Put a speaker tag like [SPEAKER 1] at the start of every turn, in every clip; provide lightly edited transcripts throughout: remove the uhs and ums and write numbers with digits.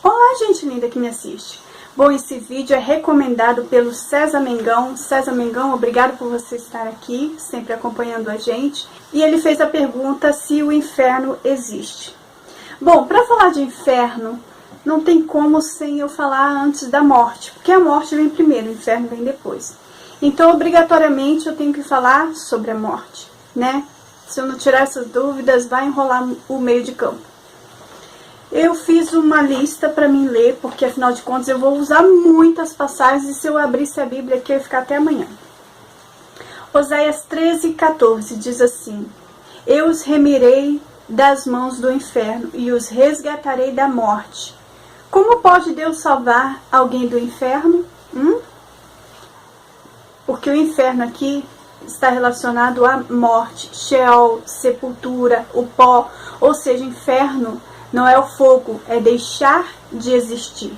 [SPEAKER 1] Olá, gente linda que me assiste. Bom, esse vídeo é recomendado pelo César Mengão. César Mengão, obrigado por você estar aqui, sempre acompanhando a gente. E ele fez a pergunta se o inferno existe. Bom, para falar de inferno, não tem como sem eu falar antes da morte, porque a morte vem primeiro, o inferno vem depois. Então, obrigatoriamente, eu tenho que falar sobre a morte, né? Se eu não tirar essas dúvidas, vai enrolar o meio de campo. Eu fiz uma lista para mim ler, porque afinal de contas eu vou usar muitas passagens e se eu abrisse a Bíblia aqui eu ia ficar até amanhã. Oséias 13:14 diz assim: Eu os remirei das mãos do inferno e os resgatarei da morte. Como pode Deus salvar alguém do inferno? Porque o inferno aqui está relacionado à morte, Sheol, sepultura, o pó, ou seja, inferno não é o fogo, é deixar de existir.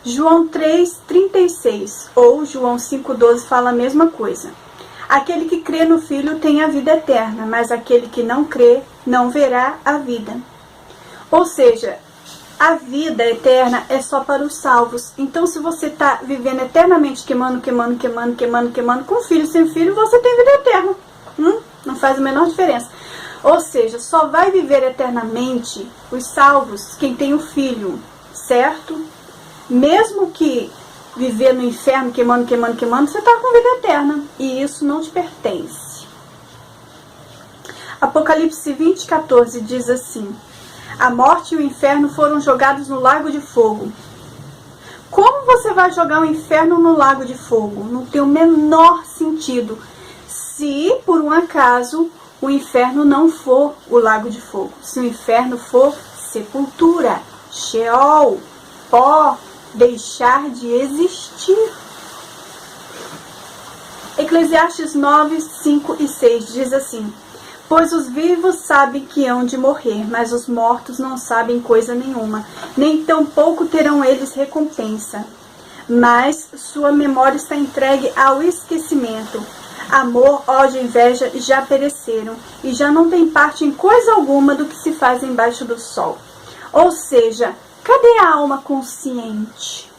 [SPEAKER 1] João 3:36 ou João 5:12 fala a mesma coisa. Aquele que crê no Filho tem a vida eterna, mas aquele que não crê não verá a vida. Ou seja, a vida eterna é só para os salvos. Então, se você está vivendo eternamente queimando, com filho, sem filho, você tem vida eterna. Não faz a menor diferença. Ou seja, só vai viver eternamente os salvos quem tem o Filho, certo? Mesmo que viver no inferno, queimando, você está com vida eterna. E isso não te pertence. Apocalipse 20:14 diz assim: A morte e o inferno foram jogados no lago de fogo. Como você vai jogar o inferno no lago de fogo? Não tem o menor sentido. Se, por um acaso, o inferno não for o lago de fogo. Se o inferno for sepultura, Sheol, pó, deixar de existir. Eclesiastes 9, 5 e 6 diz assim: Pois os vivos sabem que hão de morrer, mas os mortos não sabem coisa nenhuma, nem tampouco terão eles recompensa. Mas sua memória está entregue ao esquecimento. Amor, ódio e inveja já pereceram, e já não tem parte em coisa alguma do que se faz embaixo do sol. Ou seja, cadê a alma consciente?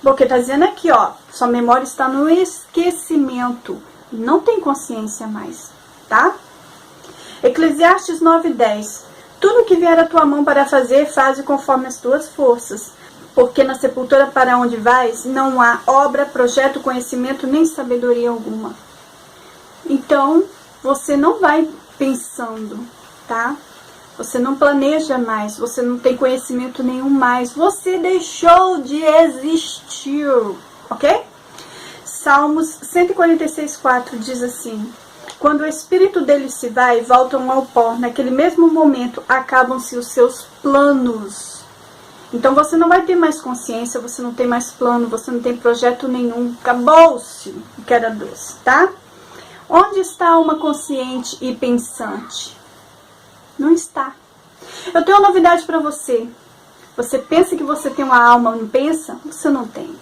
[SPEAKER 1] Porque está dizendo aqui, ó, sua memória está no esquecimento. Não tem consciência mais, tá? Eclesiastes 9:10 Tudo que vier à tua mão para fazer, faze conforme as tuas forças. Porque na sepultura para onde vais, não há obra, projeto, conhecimento, nem sabedoria alguma. Então, você não vai pensando, tá? Você não planeja mais, você não tem conhecimento nenhum mais. Você deixou de existir, ok? Salmos 146:4 diz assim: Quando o espírito deles se vai, voltam ao pó. Naquele mesmo momento, acabam-se os seus planos. Então você não vai ter mais consciência, você não tem mais plano, você não tem projeto nenhum. Acabou-se o que era doce, tá? Onde está a alma consciente e pensante? Não está. Eu tenho uma novidade para você. Você pensa que você tem uma alma, não pensa? Você não tem.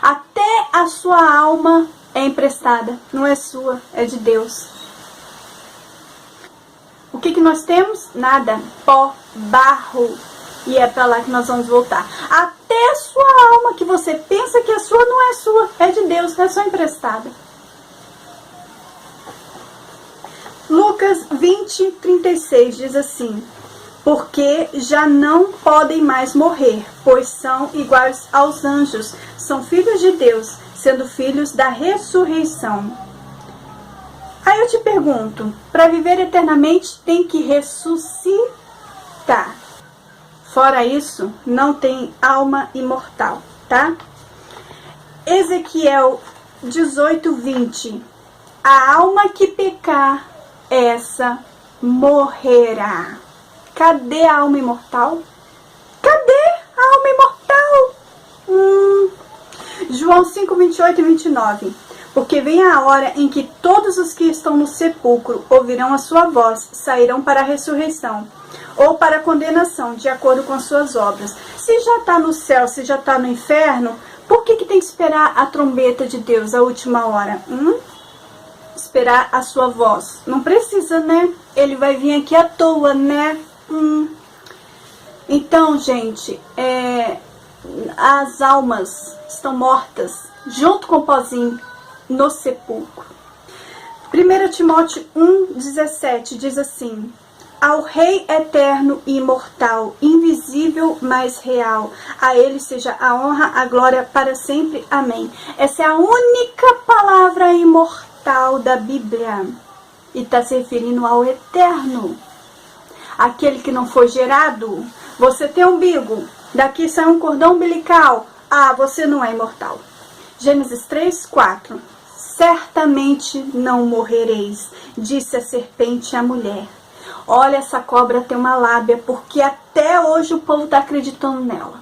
[SPEAKER 1] Até a sua alma é emprestada, não é sua, é de Deus. O que nós temos? Nada. Pó, barro. E é para lá que nós vamos voltar. Até a sua alma, que você pensa que é sua, não é sua, é de Deus, é só emprestada. Lucas 20:36 diz assim: Porque já não podem mais morrer, pois são iguais aos anjos, são filhos de Deus, sendo filhos da ressurreição. Aí eu te pergunto, para viver eternamente tem que ressuscitar. Fora isso, não tem alma imortal, tá? Ezequiel 18:20 A alma que pecar, essa morrerá. Cadê a alma imortal? Cadê a alma imortal? João 5:28 e 29 Porque vem a hora em que todos os que estão no sepulcro ouvirão a sua voz, sairão para a ressurreição, ou para a condenação, de acordo com as suas obras. Se já está no céu, se já está no inferno, por que tem que esperar a trombeta de Deus, a última hora? Esperar a sua voz. Não precisa, né? Ele vai vir aqui à toa, né? Então, gente, as almas estão mortas junto com o pozinho no sepulcro. 1 Timóteo 1,17 diz assim: ao Rei eterno e imortal, invisível, mas real, a Ele seja a honra, a glória para sempre. Amém. Essa é a única palavra imortal da Bíblia. E está se referindo ao eterno. Aquele que não foi gerado. Você tem umbigo, daqui sai um cordão umbilical. Ah, você não é imortal. Gênesis 3:4. Certamente não morrereis, disse a serpente à mulher. Olha, essa cobra tem uma lábia, porque até hoje o povo está acreditando nela.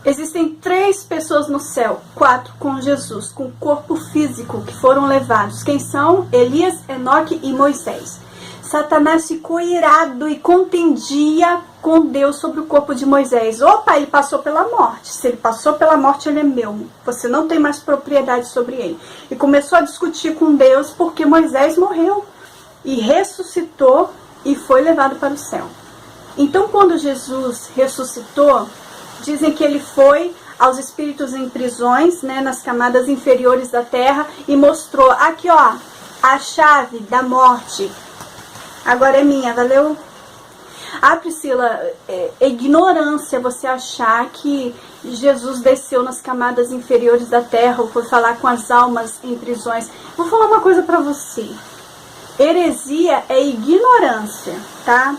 [SPEAKER 1] Existem 3 pessoas no céu, 4 com Jesus, com corpo físico, que foram levados. Quem são? Elias, Enoque e Moisés. Satanás ficou irado e contendia com Deus sobre o corpo de Moisés. Opa, ele passou pela morte. Se ele passou pela morte, ele é meu. Você não tem mais propriedade sobre ele. E começou a discutir com Deus porque Moisés morreu e ressuscitou e foi levado para o céu. Então, quando Jesus ressuscitou, dizem que ele foi aos espíritos em prisões, né, nas camadas inferiores da terra, e mostrou, aqui ó, a chave da morte. Agora é minha, valeu? Ah, Priscila, é ignorância você achar que Jesus desceu nas camadas inferiores da terra ou foi falar com as almas em prisões. Vou falar uma coisa pra você. Heresia é ignorância, tá?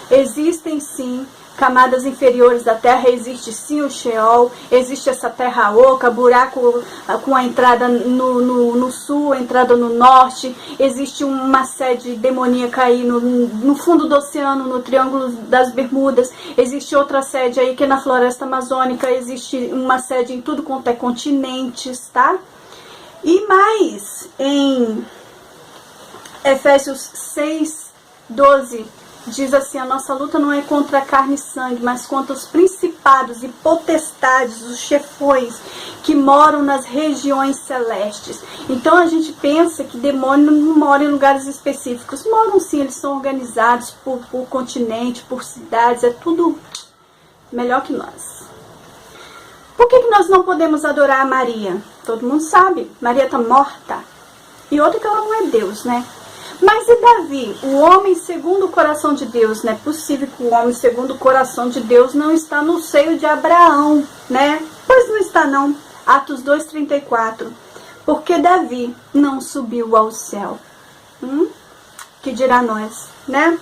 [SPEAKER 1] Existem sim camadas inferiores da terra, existe sim o Sheol, existe essa terra oca, buraco com a entrada no sul, a entrada no norte, existe uma sede demoníaca aí no fundo do oceano, no Triângulo das Bermudas, existe outra sede aí que é na floresta amazônica, existe uma sede em tudo quanto é continentes, tá? E mais, em Efésios 6:12, diz assim, a nossa luta não é contra a carne e sangue, mas contra os principados e potestades, os chefões que moram nas regiões celestes. Então a gente pensa que demônio não mora em lugares específicos. Moram sim, eles são organizados por continente, por cidades, é tudo melhor que nós. Por que nós não podemos adorar a Maria? Todo mundo sabe, Maria está morta. E outra que ela não é Deus, né? Mas e Davi, o homem segundo o coração de Deus? Não é possível que o homem segundo o coração de Deus não está no seio de Abraão, né? Pois não está não. Atos 2:34. Porque Davi não subiu ao céu. Que dirá nós, né?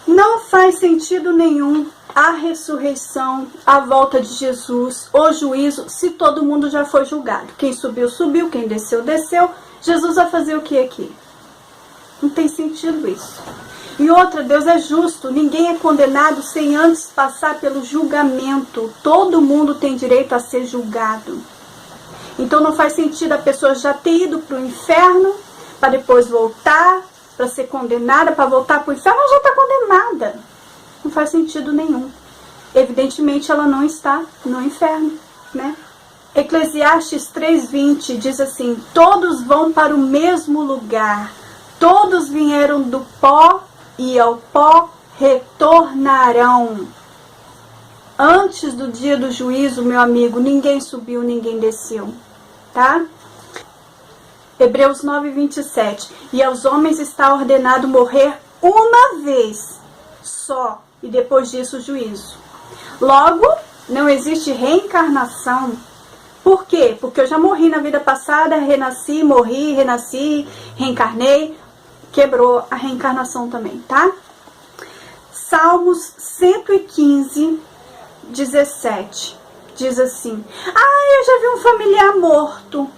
[SPEAKER 1] Não faz sentido nenhum a ressurreição, a volta de Jesus, o juízo, se todo mundo já foi julgado. Quem subiu, subiu. Quem desceu, desceu. Jesus vai fazer o que aqui? Não tem sentido isso. E outra, Deus é justo. Ninguém é condenado sem antes passar pelo julgamento. Todo mundo tem direito a ser julgado. Então não faz sentido a pessoa já ter ido para o inferno, para depois voltar, para ser condenada, para voltar para o inferno, ela já está condenada. Não faz sentido nenhum. Evidentemente ela não está no inferno, né? Eclesiastes 3:20 diz assim, todos vão para o mesmo lugar. Todos vieram do pó e ao pó retornarão. Antes do dia do juízo, meu amigo, ninguém subiu, ninguém desceu, tá? Hebreus 9:27. E aos homens está ordenado morrer uma vez só, e depois disso o juízo. Logo, não existe reencarnação. Por quê? Porque eu já morri na vida passada, renasci, morri, renasci, reencarnei. Quebrou a reencarnação também, tá? Salmos 115:17 diz assim, eu já vi um familiar morto.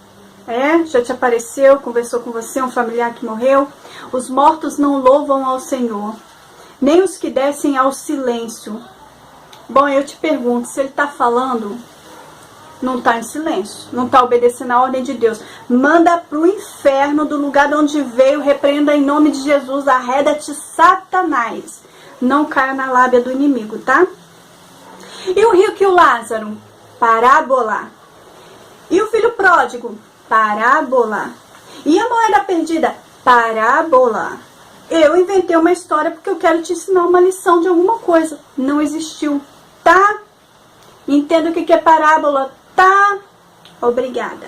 [SPEAKER 1] Já te apareceu, conversou com você, um familiar que morreu? Os mortos não louvam ao Senhor, nem os que descem ao silêncio. Bom, eu te pergunto, se ele está falando, não está em silêncio, não está obedecendo a ordem de Deus, manda para o inferno do lugar de onde veio, repreenda em nome de Jesus, arreda-te, Satanás. Não caia na lábia do inimigo, tá? E o rico e o Lázaro? Parábola. E o filho pródigo? Parábola. E a moeda perdida? Parábola. Eu inventei uma história porque eu quero te ensinar uma lição de alguma coisa. Não existiu, tá? Entenda o que é parábola, tá? Obrigada.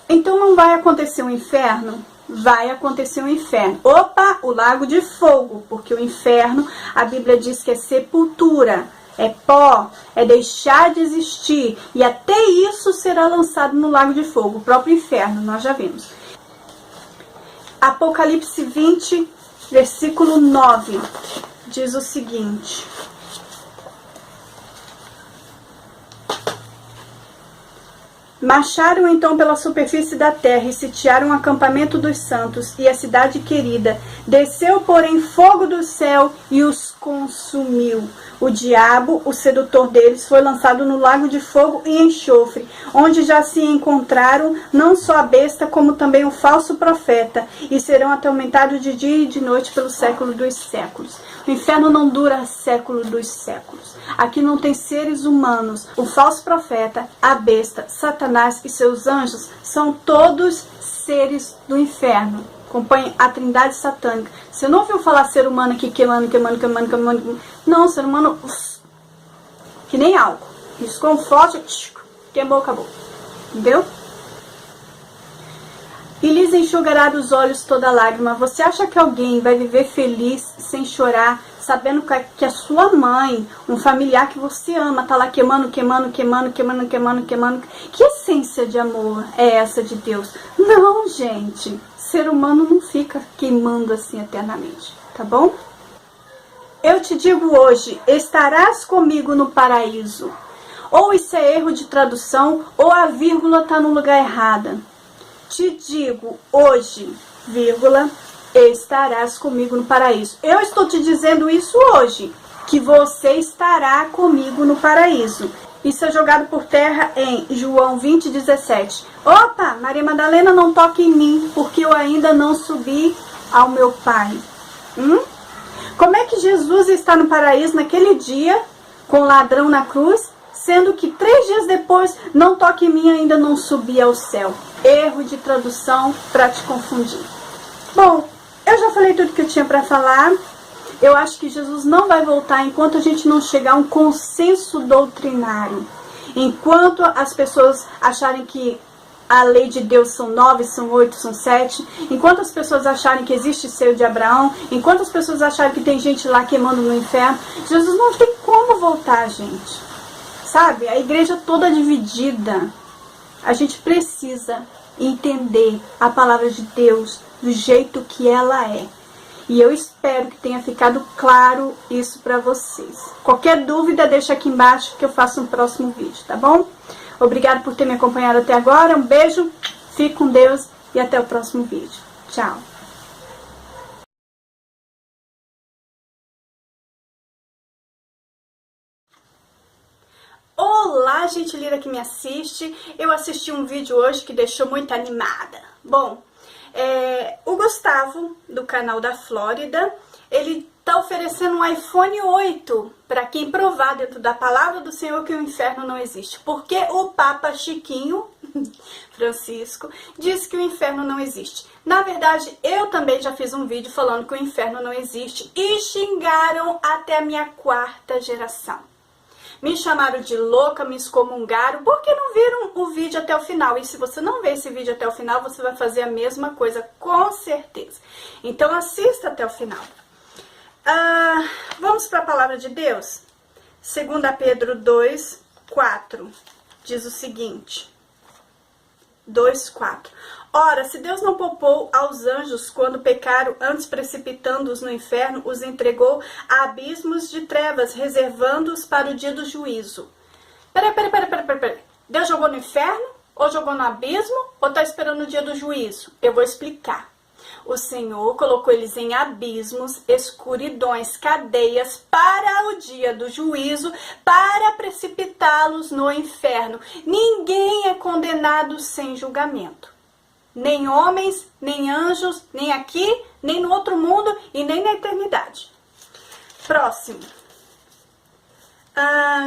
[SPEAKER 1] Então não vai acontecer um inferno? Vai acontecer um inferno. Opa, o lago de fogo, porque o inferno, a Bíblia diz que é sepultura, é pó, é deixar de existir. E até isso será lançado no lago de fogo, o próprio inferno, nós já vimos. Apocalipse 20, versículo 9, diz o seguinte: marcharam então pela superfície da terra e sitiaram o acampamento dos santos e a cidade querida. Desceu, porém, fogo do céu e os consumiu. O diabo, o sedutor deles, foi lançado no lago de fogo e enxofre, onde já se encontraram não só a besta, como também o falso profeta, e serão atormentados de dia e de noite pelo século dos séculos. O inferno não dura século dos séculos. Aqui não tem seres humanos. O falso profeta, a besta, Satanás e seus anjos são todos seres do inferno. Acompanhe a trindade satânica. Você não ouviu falar ser humano aqui queimando. Não, ser humano que nem álcool. Riscou um forte, queimou, acabou. Entendeu? E lhes enxugará dos olhos toda lágrima. Você acha que alguém vai viver feliz sem chorar, sabendo que a sua mãe, um familiar que você ama, tá lá queimando? Que essência de amor é essa de Deus? Não, gente. Ser humano não fica queimando assim eternamente, tá bom? Eu te digo hoje, estarás comigo no paraíso. Ou isso é erro de tradução, ou a vírgula tá no lugar errada. Te digo hoje, vírgula, estarás comigo no paraíso. Eu estou te dizendo isso hoje, que você estará comigo no paraíso. Isso é jogado por terra em João 20, 17. Opa, Maria Madalena, não toque em mim, porque eu ainda não subi ao meu Pai. Como é que Jesus está no paraíso naquele dia, com o ladrão na cruz, sendo que 3 dias depois, não toque em mim, ainda não subi ao céu? Erro de tradução para te confundir. Bom, eu já falei tudo que eu tinha para falar. Eu acho que Jesus não vai voltar enquanto a gente não chegar a um consenso doutrinário. Enquanto as pessoas acharem que a lei de Deus são 9, são 8, são 7. Enquanto as pessoas acharem que existe seio de Abraão. Enquanto as pessoas acharem que tem gente lá queimando no inferno. Jesus não tem como voltar, gente. Sabe? A igreja toda dividida. A gente precisa entender a palavra de Deus do jeito que ela é. E eu espero que tenha ficado claro isso para vocês. Qualquer dúvida, deixa aqui embaixo que eu faço um próximo vídeo, tá bom? Obrigado por ter me acompanhado até agora. Um beijo, fique com Deus e até o próximo vídeo. Tchau! Olá, gente linda que me assiste. Eu assisti um vídeo hoje que deixou muito animada. Bom, o Gustavo, do canal da Flórida, ele tá oferecendo um iPhone 8 para quem provar dentro da palavra do Senhor que o inferno não existe. Porque o Papa Chiquinho, Francisco, disse que o inferno não existe. Na verdade, eu também já fiz um vídeo falando que o inferno não existe e xingaram até a minha 4ª geração. Me chamaram de louca, me excomungaram, porque não viram o vídeo até o final. E se você não ver esse vídeo até o final, você vai fazer a mesma coisa, com certeza. Então assista até o final. Vamos para a palavra de Deus? 2 Pedro 2, 4, diz o seguinte. 2, 4. Ora, se Deus não poupou aos anjos quando pecaram, antes precipitando-os no inferno, os entregou a abismos de trevas, reservando-os para o dia do juízo. Peraí. Deus jogou no inferno? Ou jogou no abismo? Ou está esperando o dia do juízo? Eu vou explicar. O Senhor colocou eles em abismos, escuridões, cadeias para o dia do juízo, para precipitá-los no inferno. Ninguém é condenado sem julgamento. Nem homens, nem anjos, nem aqui, nem no outro mundo e nem na eternidade. Próximo.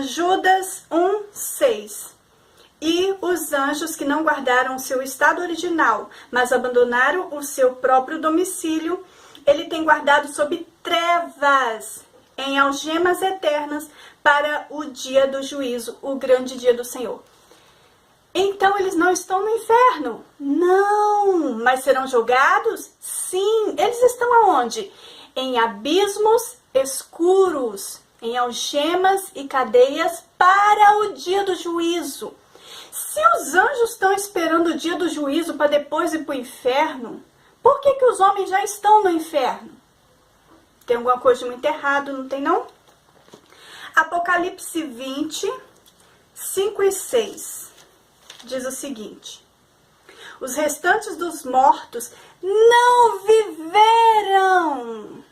[SPEAKER 1] Judas 1, 6. E os anjos que não guardaram o seu estado original, mas abandonaram o seu próprio domicílio, Ele tem guardado sob trevas, em algemas eternas, para o dia do juízo, o grande dia do Senhor. Então eles não estão no inferno? Não, mas serão julgados? Sim, eles estão aonde? Em abismos escuros, em algemas e cadeias para o dia do juízo. Se os anjos estão esperando o dia do juízo para depois ir para o inferno, por que que os homens já estão no inferno? Tem alguma coisa muito errada, não tem não? Apocalipse 20, 5 e 6 diz o seguinte: os restantes dos mortos não viveram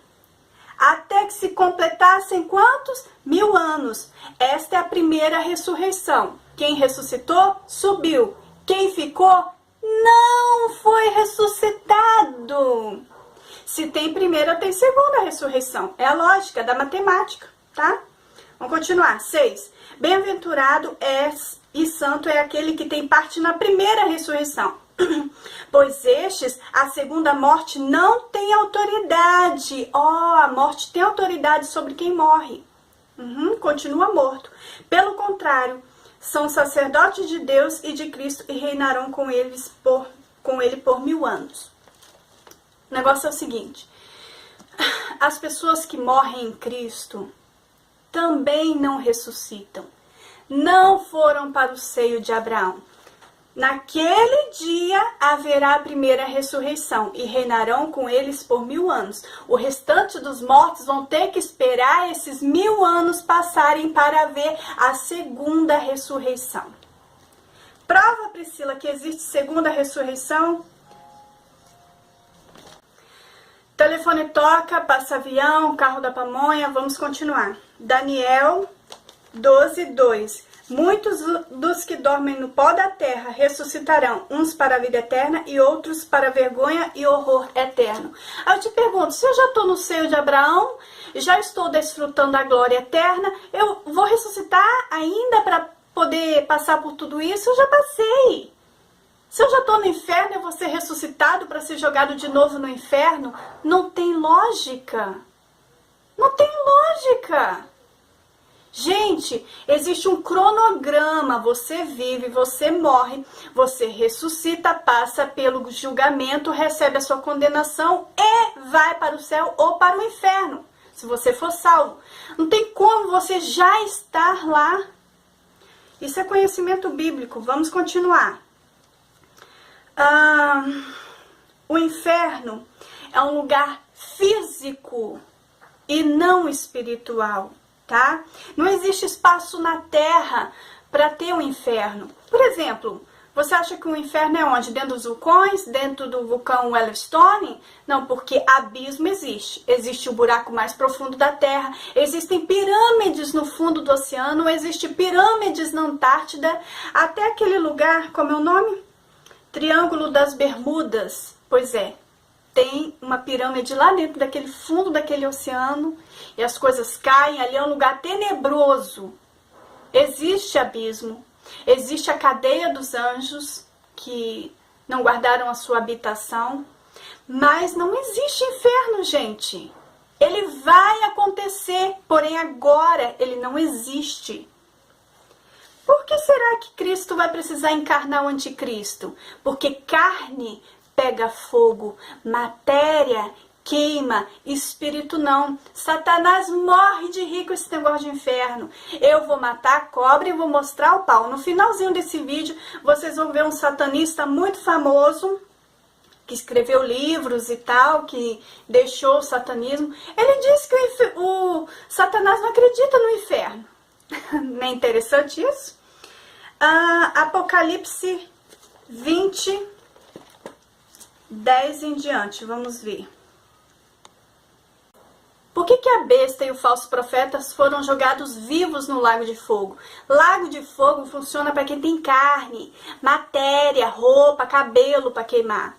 [SPEAKER 1] até que se completassem quantos? 1000 anos. Esta é a primeira ressurreição. Quem ressuscitou, subiu. Quem ficou, não foi ressuscitado. Se tem primeira, tem segunda ressurreição. É a lógica da matemática, tá? Vamos continuar. 6. Bem-aventurado e santo é aquele que tem parte na primeira ressurreição. Pois estes, a segunda morte não tem autoridade. A morte tem autoridade sobre quem morre. Continua morto. Pelo contrário, são sacerdotes de Deus e de Cristo e reinarão com ele por 1000 anos. O negócio é o seguinte: as pessoas que morrem em Cristo também não ressuscitam. Não foram para o seio de Abraão. Naquele dia haverá a primeira ressurreição e reinarão com eles por 1000 anos. O restante dos mortos vão ter que esperar esses 1000 anos passarem para ver a segunda ressurreição. Prova, Priscila, que existe segunda ressurreição? Telefone toca, passa avião, carro da pamonha, vamos continuar. Daniel 12, 2. Muitos dos que dormem no pó da terra ressuscitarão, uns para a vida eterna e outros para vergonha e horror eterno. Aí eu te pergunto, se eu já estou no seio de Abraão, já estou desfrutando da glória eterna, eu vou ressuscitar ainda para poder passar por tudo isso? Eu já passei. Se eu já estou no inferno, eu vou ser ressuscitado para ser jogado de novo no inferno? Não tem lógica. Não tem lógica. Gente, existe um cronograma, você vive, você morre, você ressuscita, passa pelo julgamento, recebe a sua condenação e vai para o céu ou para o inferno, se você for salvo. Não tem como você já estar lá. Isso é conhecimento bíblico. Vamos continuar. O inferno é um lugar físico e não espiritual. Tá? Não existe espaço na Terra para ter um inferno. Por exemplo, você acha que o inferno é onde? Dentro dos vulcões? Dentro do vulcão Yellowstone? Não, porque abismo existe. Existe o buraco mais profundo da Terra. Existem pirâmides no fundo do oceano. Existem pirâmides na Antártida. Até aquele lugar, como é o nome? Triângulo das Bermudas. Pois é. Tem uma pirâmide lá dentro daquele fundo daquele oceano e as coisas caem, ali é um lugar tenebroso. Existe abismo, existe a cadeia dos anjos que não guardaram a sua habitação, mas não existe inferno, gente. Ele vai acontecer, porém agora ele não existe. Por que será que Cristo vai precisar encarnar o anticristo? Porque carne pega fogo, matéria queima, espírito não. Satanás morre de rir com esse negócio de inferno. Eu vou matar a cobra e vou mostrar o pau. No finalzinho desse vídeo, vocês vão ver um satanista muito famoso, que escreveu livros e tal, que deixou o satanismo. Ele diz que o Satanás não acredita no inferno. Não é interessante isso? Apocalipse 20, 10 em diante, vamos ver. Por que a besta e o falso profeta foram jogados vivos no lago de fogo? Lago de fogo funciona para quem tem carne, matéria, roupa, cabelo para queimar.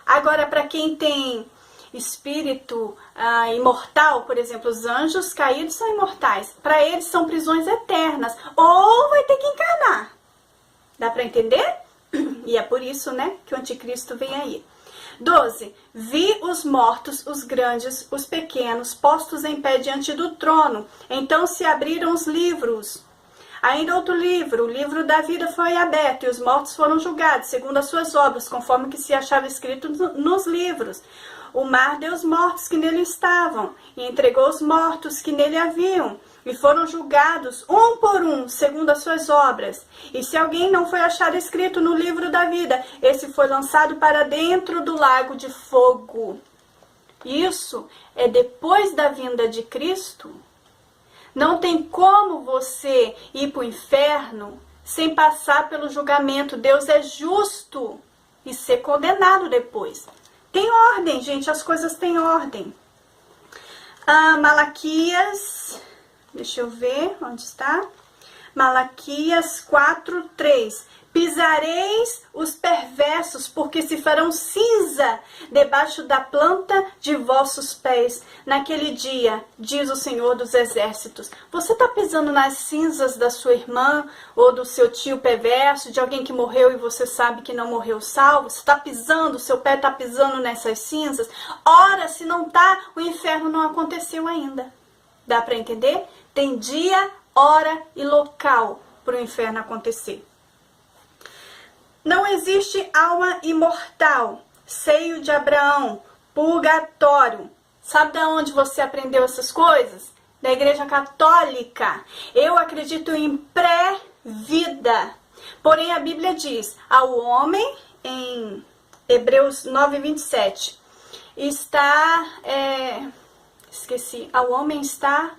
[SPEAKER 1] Agora, para quem tem espírito imortal, por exemplo, os anjos caídos são imortais. Para eles são prisões eternas. Ou vai ter que encarnar. Dá para entender? E é por isso, né, que o anticristo vem aí. 12. Vi os mortos, os grandes, os pequenos, postos em pé diante do trono. Então se abriram os livros. Ainda outro livro, o livro da vida foi aberto, e os mortos foram julgados, segundo as suas obras, conforme que se achava escrito nos livros. O mar deu os mortos que nele estavam, e entregou os mortos que nele haviam, e foram julgados, um por um, segundo as suas obras. E se alguém não foi achado escrito no livro da vida, esse foi lançado para dentro do lago de fogo. Isso é depois da vinda de Cristo. Não tem como você ir para o inferno sem passar pelo julgamento. Deus é justo e ser condenado depois. Tem ordem, gente, as coisas têm ordem. Malaquias, deixa eu ver onde está. Malaquias 4:3. Pisareis os perversos, porque se farão cinza debaixo da planta de vossos pés. Naquele dia, diz o Senhor dos Exércitos. Você está pisando nas cinzas da sua irmã ou do seu tio perverso, de alguém que morreu e você sabe que não morreu salvo? Você está pisando, seu pé está pisando nessas cinzas? Ora, se não está, o inferno não aconteceu ainda. Dá para entender? Tem dia, hora e local para o inferno acontecer. Não existe alma imortal, seio de Abraão, purgatório. Sabe de onde você aprendeu essas coisas? Da Igreja Católica. Eu acredito em pré-vida. Porém, a Bíblia diz ao homem, em Hebreus 9:27, ao homem está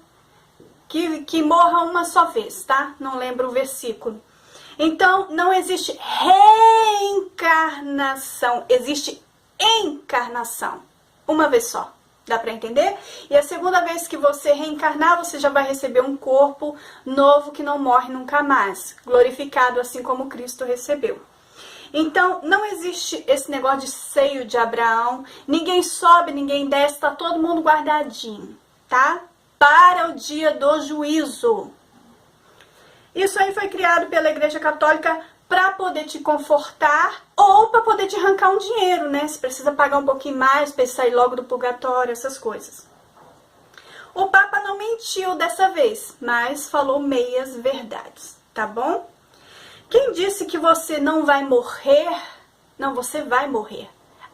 [SPEAKER 1] que morra uma só vez, tá? Não lembro o versículo. Então, não existe reencarnação, existe encarnação. Uma vez só, dá para entender? E a segunda vez que você reencarnar, você já vai receber um corpo novo que não morre nunca mais, glorificado assim como Cristo recebeu. Então, não existe esse negócio de seio de Abraão, ninguém sobe, ninguém desce, tá todo mundo guardadinho, tá? Para o dia do juízo. Isso aí foi criado pela Igreja Católica para poder te confortar ou para poder te arrancar um dinheiro, né? Se precisa pagar um pouquinho mais para sair logo do purgatório, essas coisas. O Papa não mentiu dessa vez, mas falou meias verdades, tá bom? Quem disse que você não vai morrer? Não, você vai morrer.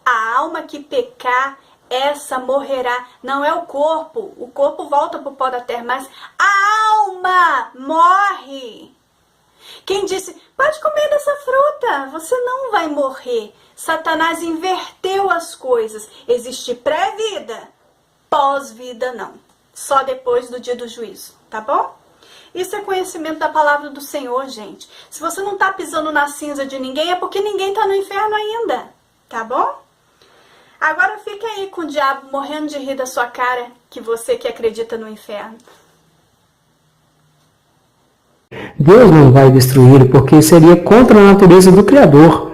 [SPEAKER 1] A alma que pecar, essa morrerá. Não é o corpo volta para o pó da terra, mas a alma morre. Quem disse, pode comer dessa fruta, você não vai morrer. Satanás inverteu as coisas. Existe pré-vida, pós-vida não. Só depois do dia do juízo, tá bom? Isso é conhecimento da palavra do Senhor, gente. Se você não está pisando na cinza de ninguém, é porque ninguém está no inferno ainda, tá bom? Agora fica aí com o diabo morrendo de rir da sua cara, que você que acredita no inferno.
[SPEAKER 2] Deus não vai destruí-lo porque seria contra a natureza do Criador.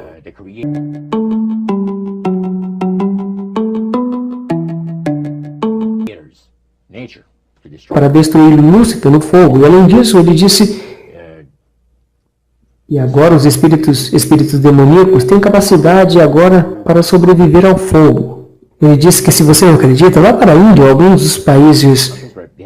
[SPEAKER 2] Para destruir Lúcifer no fogo. E além disso, ele disse: e agora os espíritos demoníacos têm capacidade agora para sobreviver ao fogo. Ele disse que se você não acredita, vá para a Índia ou alguns dos países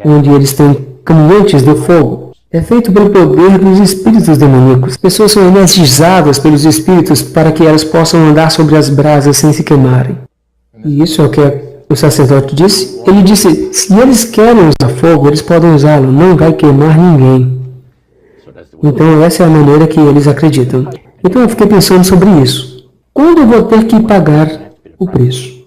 [SPEAKER 2] onde eles têm caminhantes do fogo. É feito pelo poder dos espíritos demoníacos. As pessoas são energizadas pelos espíritos para que elas possam andar sobre as brasas sem se queimarem. E isso é o que o sacerdote disse. Ele disse, se eles querem usar fogo, eles podem usá-lo, não vai queimar ninguém. Então essa é a maneira que eles acreditam. Então eu fiquei pensando sobre isso. Quando eu vou ter que pagar o preço?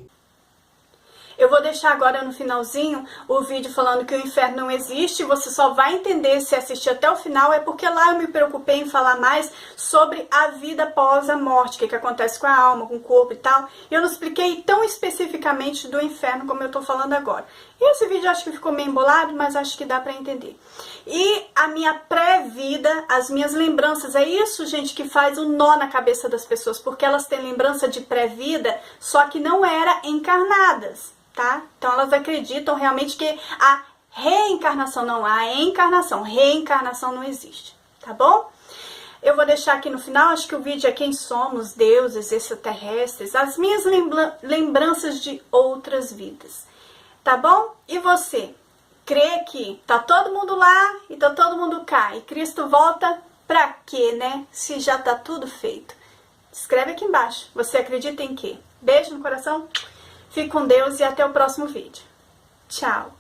[SPEAKER 1] Eu vou deixar agora no finalzinho o vídeo falando que o inferno não existe. Você só vai entender se assistir até o final. É porque lá eu me preocupei em falar mais sobre a vida após a morte. O que acontece com a alma, com o corpo e tal. E eu não expliquei tão especificamente do inferno como eu estou falando agora. E esse vídeo eu acho que ficou meio embolado, mas acho que dá para entender. E a minha pré-vida, as minhas lembranças. É isso, gente, que faz um nó na cabeça das pessoas. Porque elas têm lembrança de pré-vida, só que não era encarnadas. Tá? Então elas acreditam realmente que a reencarnação não há, encarnação, reencarnação não existe, tá bom? Eu vou deixar aqui no final, acho que o vídeo é Quem Somos, Deuses, Extraterrestres, as minhas lembranças de outras vidas. Tá bom? E você? Crê que tá todo mundo lá e tá todo mundo cá. E Cristo volta pra quê, né? Se já tá tudo feito. Escreve aqui embaixo. Você acredita em quê? Beijo no coração. Fique com Deus e até o próximo vídeo. Tchau.